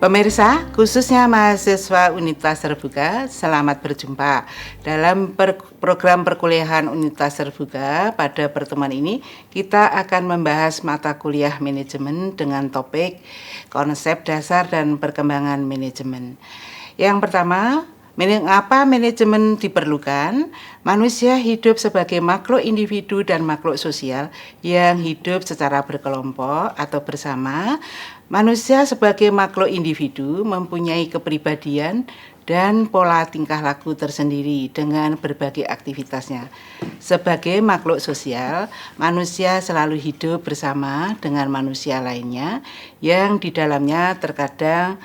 Pemirsa, khususnya mahasiswa Universitas Terbuka, selamat berjumpa dalam program perkuliahan Universitas Terbuka. Pada pertemuan ini, kita akan membahas mata kuliah manajemen dengan topik konsep dasar dan perkembangan manajemen. Yang pertama, mengapa manajemen diperlukan? Manusia hidup sebagai makhluk individu dan makhluk sosial yang hidup secara berkelompok atau bersama. Manusia sebagai makhluk individu mempunyai kepribadian dan pola tingkah laku tersendiri dengan berbagai aktivitasnya. Sebagai makhluk sosial, manusia selalu hidup bersama dengan manusia lainnya yang di dalamnya terkadang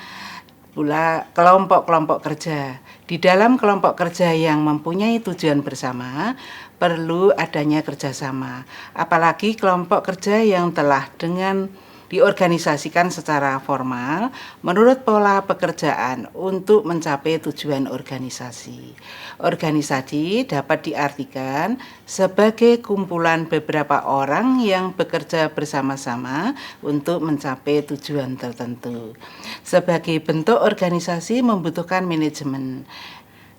pula kelompok-kelompok kerja. Di dalam kelompok kerja yang mempunyai tujuan bersama, perlu adanya kerjasama. Apalagi kelompok kerja yang telah diorganisasikan secara formal menurut pola pekerjaan untuk mencapai tujuan organisasi. Organisasi dapat diartikan sebagai kumpulan beberapa orang yang bekerja bersama-sama untuk mencapai tujuan tertentu. Sebagai bentuk organisasi membutuhkan manajemen.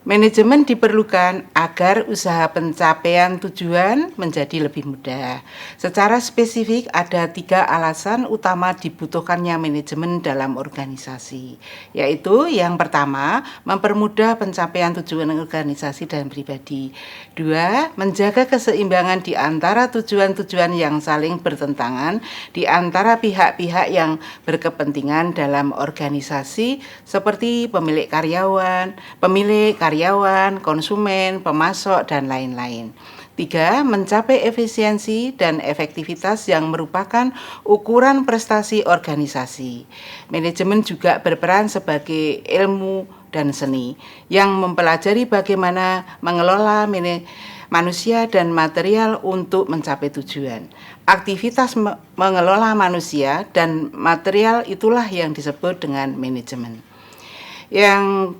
Manajemen diperlukan agar usaha pencapaian tujuan menjadi lebih mudah. Secara spesifik ada 3 alasan utama dibutuhkannya manajemen dalam organisasi, yaitu yang pertama, mempermudah pencapaian tujuan organisasi dan pribadi. 2, menjaga keseimbangan di antara tujuan-tujuan yang saling bertentangan di antara pihak-pihak yang berkepentingan dalam organisasi seperti pemilik karyawan, konsumen, pemasok, dan lain-lain. 3, mencapai efisiensi dan efektivitas yang merupakan ukuran prestasi organisasi. Manajemen juga berperan sebagai ilmu dan seni yang mempelajari bagaimana mengelola manusia dan material untuk mencapai tujuan. Aktivitas mengelola manusia dan material itulah yang disebut dengan manajemen. Yang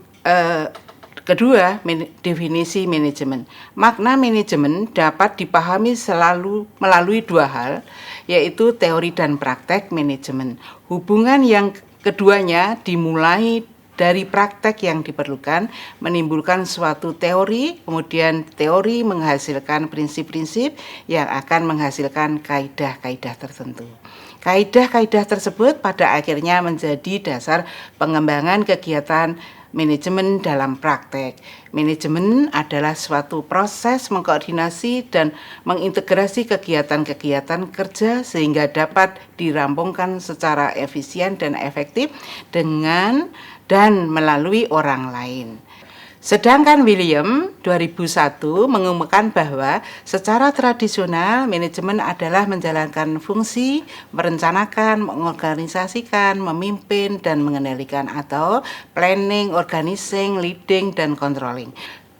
kedua, definisi manajemen. Makna manajemen dapat dipahami selalu melalui 2 hal, yaitu teori dan praktek manajemen. Hubungan yang keduanya dimulai dari praktek yang diperlukan, menimbulkan suatu teori, kemudian teori menghasilkan prinsip-prinsip yang akan menghasilkan kaidah-kaidah tertentu. Kaidah-kaidah tersebut pada akhirnya menjadi dasar pengembangan kegiatan manajemen dalam praktek. Manajemen adalah suatu proses mengkoordinasi dan mengintegrasi kegiatan-kegiatan kerja sehingga dapat dirampungkan secara efisien dan efektif dengan dan melalui orang lain. Sedangkan William 2001 mengumumkan bahwa secara tradisional manajemen adalah menjalankan fungsi, merencanakan, mengorganisasikan, memimpin, dan mengendalikan atau planning, organizing, leading, dan controlling.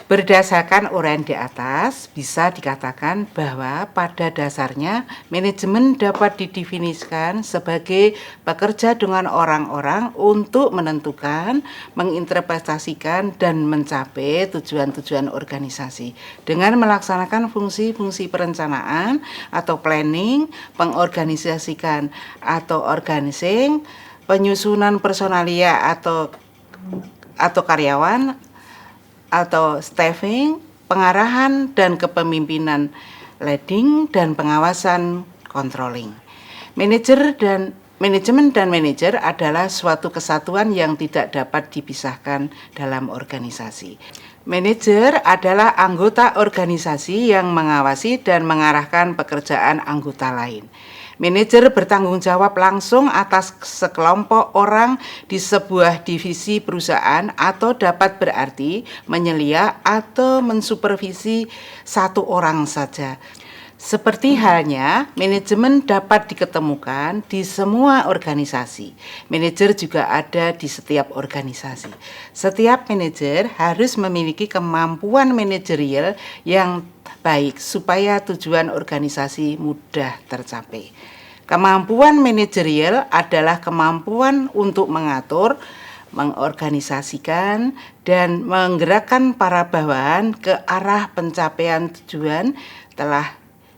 Berdasarkan uraian di atas, bisa dikatakan bahwa pada dasarnya manajemen dapat didefinisikan sebagai bekerja dengan orang-orang untuk menentukan, menginterpretasikan, dan mencapai tujuan-tujuan organisasi dengan melaksanakan fungsi-fungsi perencanaan atau planning, pengorganisasikan atau organizing, penyusunan personalia atau karyawan, atau staffing, pengarahan dan kepemimpinan, leading, dan pengawasan, controlling. Manajemen dan manajer adalah suatu kesatuan yang tidak dapat dipisahkan dalam organisasi. Manajer adalah anggota organisasi yang mengawasi dan mengarahkan pekerjaan anggota lain. Manajer bertanggung jawab langsung atas sekelompok orang di sebuah divisi perusahaan atau dapat berarti menyelia atau mensupervisi satu orang saja. Seperti halnya, manajemen dapat diketemukan di semua organisasi. Manajer juga ada di setiap organisasi. Setiap manajer harus memiliki kemampuan manajerial yang baik supaya tujuan organisasi mudah tercapai. Kemampuan manajerial adalah kemampuan untuk mengatur, mengorganisasikan, dan menggerakkan para bawahan ke arah pencapaian tujuan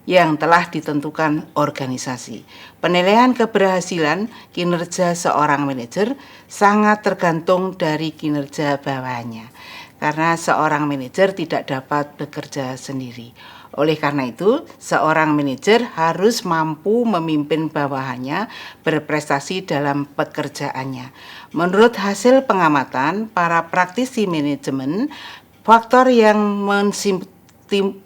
yang telah ditentukan organisasi. Penilaian keberhasilan kinerja seorang manajer sangat tergantung dari kinerja bawahannya, karena seorang manajer tidak dapat bekerja sendiri. Oleh karena itu, seorang manajer harus mampu memimpin bawahannya berprestasi dalam pekerjaannya. Menurut hasil pengamatan para praktisi manajemen, faktor yang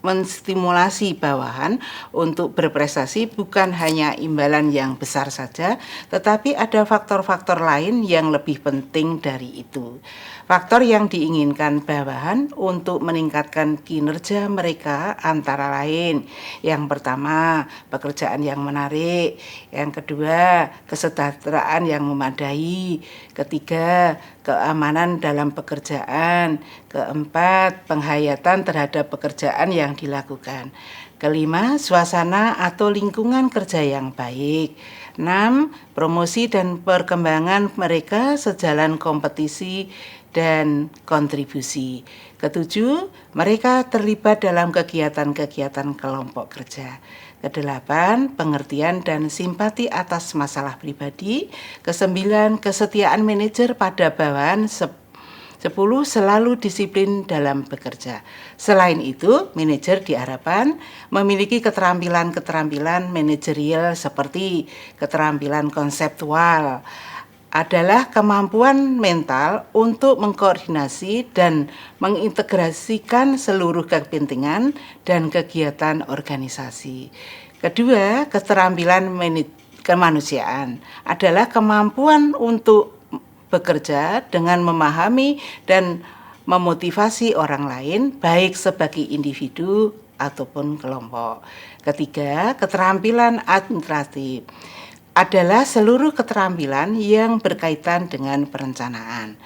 menstimulasi bawahan untuk berprestasi bukan hanya imbalan yang besar saja, tetapi ada faktor-faktor lain yang lebih penting dari itu. Faktor yang diinginkan bawahan untuk meningkatkan kinerja mereka antara lain: yang pertama, pekerjaan yang menarik; yang kedua, kesejahteraan yang memadai; ketiga, keamanan dalam pekerjaan; keempat, penghayatan terhadap pekerjaan yang dilakukan; kelima, suasana atau lingkungan kerja yang baik; 6, promosi dan perkembangan mereka sejalan kompetisi dan kontribusi; ketujuh, mereka terlibat dalam kegiatan-kegiatan kelompok kerja; kedelapan, pengertian dan simpati atas masalah pribadi; kesembilan, kesetiaan manajer pada bawahan; 10, selalu disiplin dalam bekerja. Selain itu, manajer diharapkan memiliki keterampilan-keterampilan manajerial seperti keterampilan konseptual, adalah kemampuan mental untuk mengkoordinasi dan mengintegrasikan seluruh kepentingan dan kegiatan organisasi. Kedua, keterampilan kemanusiaan adalah kemampuan untuk bekerja dengan memahami dan memotivasi orang lain, baik sebagai individu ataupun kelompok. Ketiga, keterampilan administratif adalah seluruh keterampilan yang berkaitan dengan perencanaan,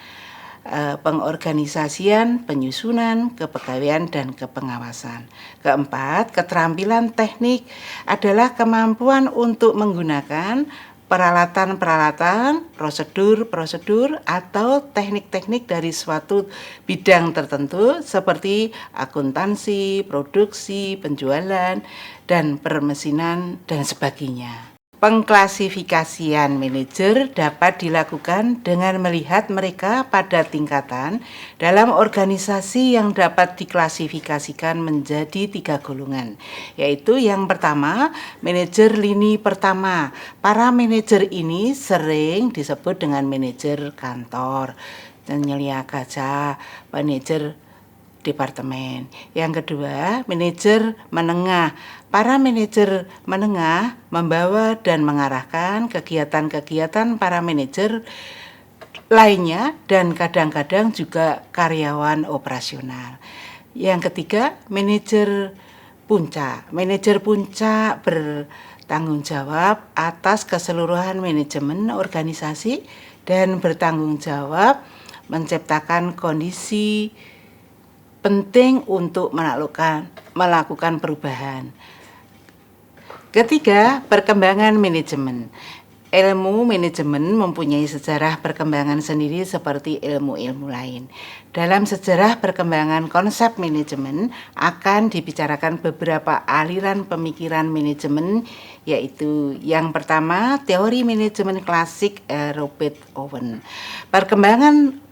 pengorganisasian, penyusunan, kepegawaian, dan kepengawasan. Keempat, keterampilan teknik adalah kemampuan untuk menggunakan peralatan-peralatan, prosedur-prosedur, atau teknik-teknik dari suatu bidang tertentu seperti akuntansi, produksi, penjualan, dan permesinan, dan sebagainya. Pengklasifikasian manajer dapat dilakukan dengan melihat mereka pada tingkatan dalam organisasi yang dapat diklasifikasikan menjadi 3 golongan, yaitu yang pertama, manajer lini pertama. Para manajer ini sering disebut dengan manajer kantor, penyelia kaca, manajer departemen. Yang kedua, manajer menengah. Para manajer menengah membawa dan mengarahkan kegiatan-kegiatan para manajer lainnya dan kadang-kadang juga karyawan operasional. Yang ketiga, manajer puncak. Manajer puncak bertanggung jawab atas keseluruhan manajemen organisasi dan bertanggung jawab menciptakan kondisi penting untuk melakukan perubahan. Ketiga, perkembangan manajemen. Ilmu manajemen mempunyai sejarah perkembangan sendiri seperti ilmu-ilmu lain. Dalam sejarah perkembangan konsep manajemen akan dibicarakan beberapa aliran pemikiran manajemen, yaitu yang pertama, teori manajemen klasik Robert Owen. Perkembangan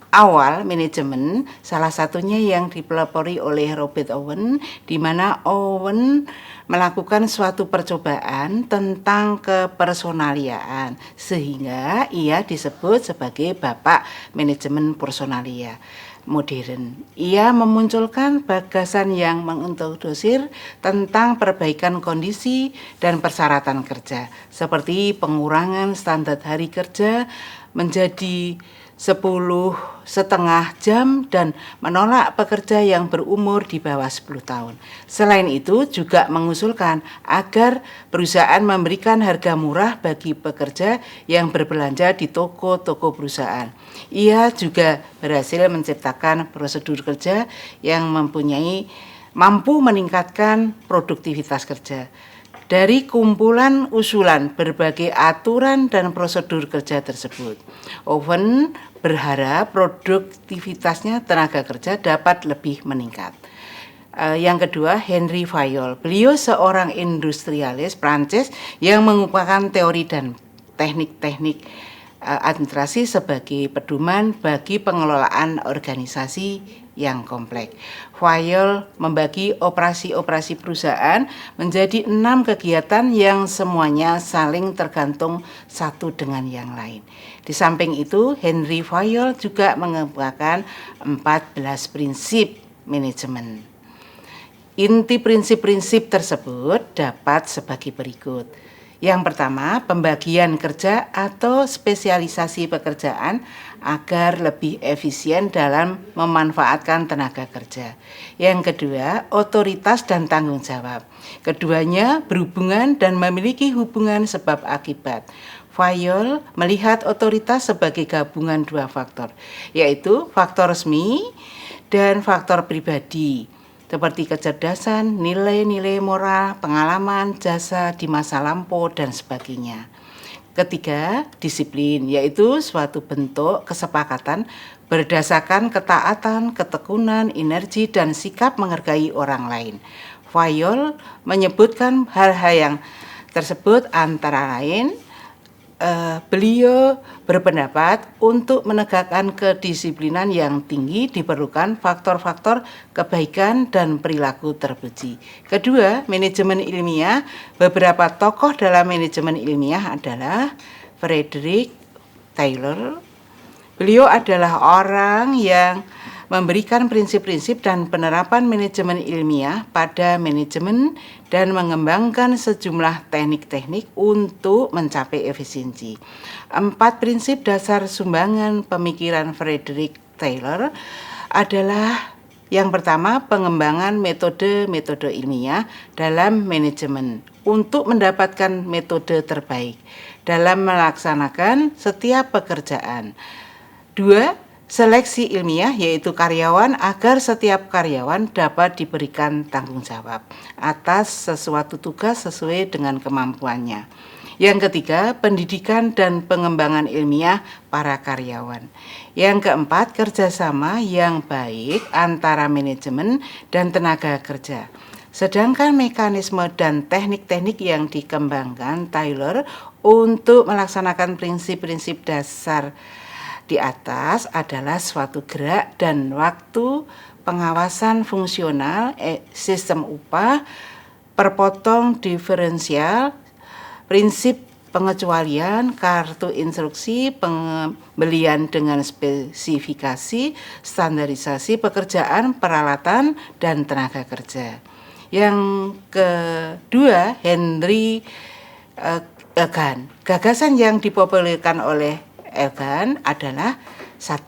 awal manajemen salah satunya yang dipelopori oleh Robert Owen, di mana Owen melakukan suatu percobaan tentang kepersonaliaan sehingga ia disebut sebagai bapak manajemen personalia modern. Ia memunculkan gagasan yang mengintrodusir tentang perbaikan kondisi dan persyaratan kerja, seperti pengurangan standar hari kerja menjadi 10,5 jam dan menolak pekerja yang berumur di bawah 10 tahun. Selain itu juga mengusulkan agar perusahaan memberikan harga murah bagi pekerja yang berbelanja di toko-toko perusahaan. Ia juga berhasil menciptakan prosedur kerja yang mampu meningkatkan produktivitas kerja. Dari kumpulan usulan berbagai aturan dan prosedur kerja tersebut, Owen berharap produktivitasnya tenaga kerja dapat lebih meningkat. Yang kedua, Henry Fayol. Beliau seorang industrialis Prancis yang mengungkapkan teori dan teknik-teknik administrasi sebagai pedoman bagi pengelolaan organisasi yang kompleks. Fayol membagi operasi-operasi perusahaan menjadi 6 kegiatan yang semuanya saling tergantung satu dengan yang lain. Di samping itu, Henry Fayol juga mengembangkan 14 prinsip manajemen. Inti prinsip-prinsip tersebut dapat sebagai berikut. Yang pertama, pembagian kerja atau spesialisasi pekerjaan agar lebih efisien dalam memanfaatkan tenaga kerja. Yang kedua, otoritas dan tanggung jawab. Keduanya berhubungan dan memiliki hubungan sebab akibat. Fayol melihat otoritas sebagai gabungan 2 faktor, yaitu faktor resmi dan faktor pribadi, seperti kecerdasan, nilai-nilai moral, pengalaman, jasa di masa lampau, dan sebagainya. Ketiga, disiplin, yaitu suatu bentuk kesepakatan berdasarkan ketaatan, ketekunan, energi, dan sikap menghargai orang lain. Fayol menyebutkan hal-hal yang tersebut antara lain, beliau berpendapat untuk menegakkan kedisiplinan yang tinggi diperlukan faktor-faktor kebaikan dan perilaku terpuji. Kedua, manajemen ilmiah. Beberapa tokoh dalam manajemen ilmiah adalah Frederick Taylor. Beliau adalah orang yang memberikan prinsip-prinsip dan penerapan manajemen ilmiah pada manajemen dan mengembangkan sejumlah teknik-teknik untuk mencapai efisiensi. 4 prinsip dasar sumbangan pemikiran Frederick Taylor adalah: yang pertama, pengembangan metode-metode ilmiah dalam manajemen untuk mendapatkan metode terbaik dalam melaksanakan setiap pekerjaan. 2. Seleksi ilmiah, yaitu karyawan agar setiap karyawan dapat diberikan tanggung jawab atas sesuatu tugas sesuai dengan kemampuannya. Yang ketiga, pendidikan dan pengembangan ilmiah para karyawan. Yang keempat, kerjasama yang baik antara manajemen dan tenaga kerja. Sedangkan mekanisme dan teknik-teknik yang dikembangkan Taylor untuk melaksanakan prinsip-prinsip dasar di atas adalah suatu gerak dan waktu, pengawasan fungsional, sistem upah, perpotong diferensial, prinsip pengecualian, kartu instruksi, pembelian dengan spesifikasi, standarisasi pekerjaan, peralatan, dan tenaga kerja. Yang kedua, Henry Egan. Gagasan yang dipopulerkan oleh Egan adalah: 1.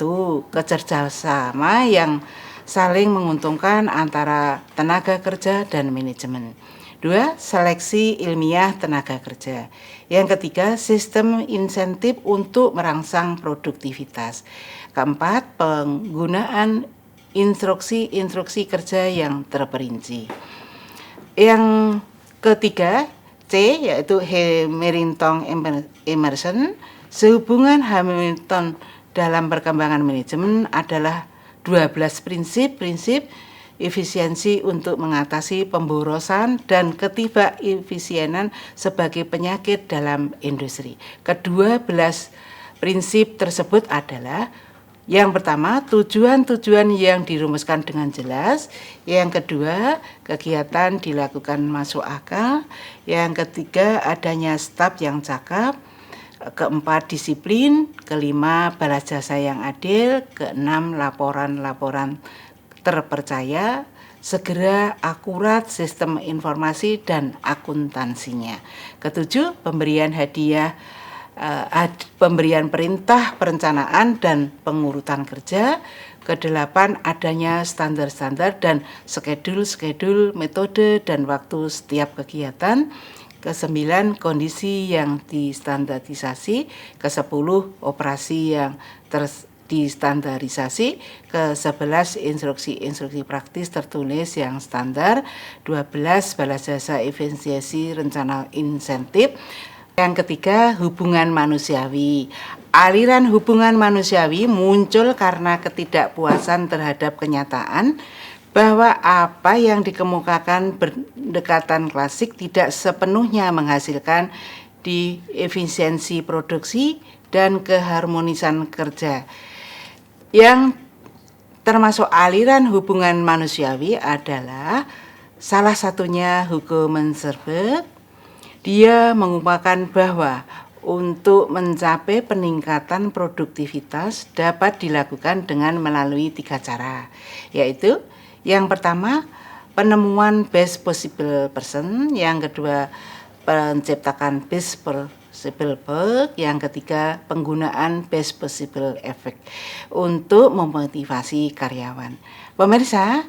Kerjasama yang saling menguntungkan antara tenaga kerja dan manajemen. 2. Seleksi ilmiah tenaga kerja. Yang ketiga, sistem insentif untuk merangsang produktivitas. Keempat, penggunaan instruksi kerja yang terperinci. Yang ketiga, C, yaitu Hamilton Emerson. Sehubungan Hamilton dalam perkembangan manajemen adalah 12 prinsip efisiensi untuk mengatasi pemborosan dan ketidakefisienan sebagai penyakit dalam industri. Ke-12 prinsip tersebut adalah: yang pertama, tujuan-tujuan yang dirumuskan dengan jelas. Yang kedua, kegiatan dilakukan masuk akal. Yang ketiga, adanya staf yang cakap. Keempat, disiplin. Kelima, balas jasa yang adil. Keenam, laporan-laporan terpercaya, segera, akurat, sistem informasi dan akuntansinya. Ketujuh, pemberian hadiah, pemberian perintah perencanaan dan pengurutan kerja. Kedelapan, adanya standar-standar dan skedul-skedul metode dan waktu setiap kegiatan. Ke-9, kondisi yang distandarisasi. Ke-10, operasi yang distandarisasi. Ke-11, instruksi praktis tertulis yang standar. 12, balas jasa efisiensi rencana insentif. Yang ketiga, hubungan manusiawi. Aliran hubungan manusiawi muncul karena ketidakpuasan terhadap kenyataan bahwa apa yang dikemukakan pendekatan klasik tidak sepenuhnya menghasilkan di efisiensi produksi dan keharmonisan kerja. Yang termasuk aliran hubungan manusiawi adalah salah satunya hukum Menserve. Dia mengupakan bahwa untuk mencapai peningkatan produktivitas dapat dilakukan dengan melalui 3 cara, yaitu yang pertama penemuan best possible person, yang kedua penciptakan best possible work, yang ketiga penggunaan best possible effect untuk memotivasi karyawan. Pemirsa,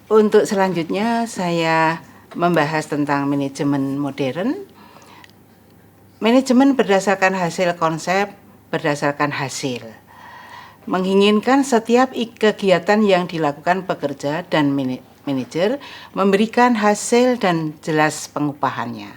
untuk selanjutnya saya membahas tentang manajemen modern. Manajemen berdasarkan hasil konsep, berdasarkan hasil. Menginginkan setiap kegiatan yang dilakukan pekerja dan manajer memberikan hasil dan jelas pengupahannya.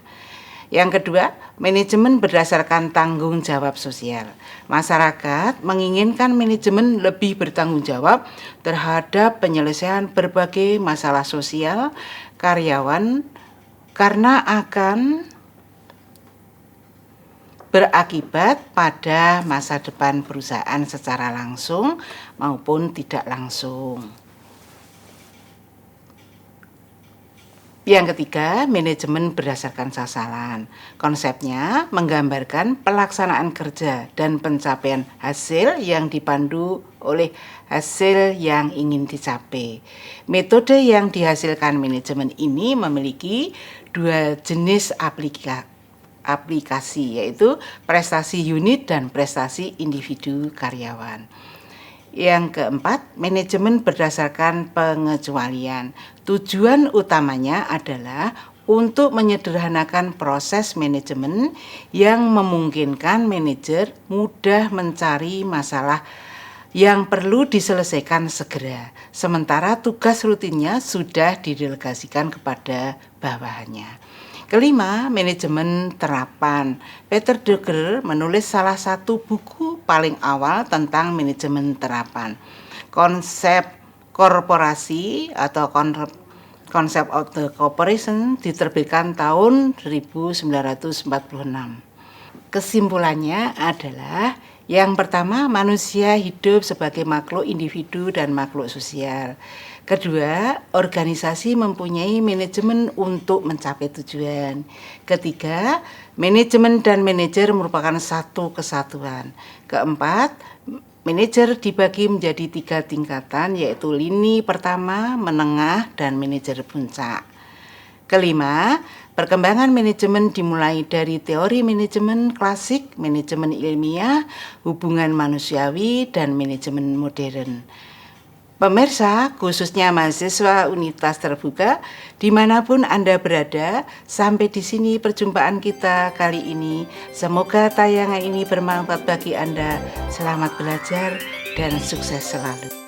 Yang kedua, manajemen berdasarkan tanggung jawab sosial. Masyarakat menginginkan manajemen lebih bertanggung jawab terhadap penyelesaian berbagai masalah sosial karyawan karena akan berakibat pada masa depan perusahaan secara langsung maupun tidak langsung. Yang ketiga, manajemen berdasarkan sasaran. Konsepnya menggambarkan pelaksanaan kerja dan pencapaian hasil yang dipandu oleh hasil yang ingin dicapai. Metode yang dihasilkan manajemen ini memiliki 2 jenis aplikasi, yaitu prestasi unit dan prestasi individu karyawan. Yang keempat, manajemen berdasarkan pengecualian. Tujuan utamanya adalah untuk menyederhanakan proses manajemen yang memungkinkan manajer mudah mencari masalah yang perlu diselesaikan segera, sementara tugas rutinnya sudah didelegasikan kepada bawahannya. Kelima, manajemen terapan. Peter Drucker menulis salah satu buku paling awal tentang manajemen terapan. Konsep korporasi atau Concept of the Corporation diterbitkan tahun 1946. Kesimpulannya adalah yang pertama, manusia hidup sebagai makhluk individu dan makhluk sosial. Kedua, organisasi mempunyai manajemen untuk mencapai tujuan. Ketiga, manajemen dan manajer merupakan satu kesatuan. Keempat, manajer dibagi menjadi 3 tingkatan, yaitu lini pertama, menengah, dan manajer puncak. Kelima, perkembangan manajemen dimulai dari teori manajemen klasik, manajemen ilmiah, hubungan manusiawi, dan manajemen modern. Pemirsa, khususnya mahasiswa Universitas Terbuka, dimanapun Anda berada, sampai di sini perjumpaan kita kali ini. Semoga tayangan ini bermanfaat bagi Anda. Selamat belajar dan sukses selalu.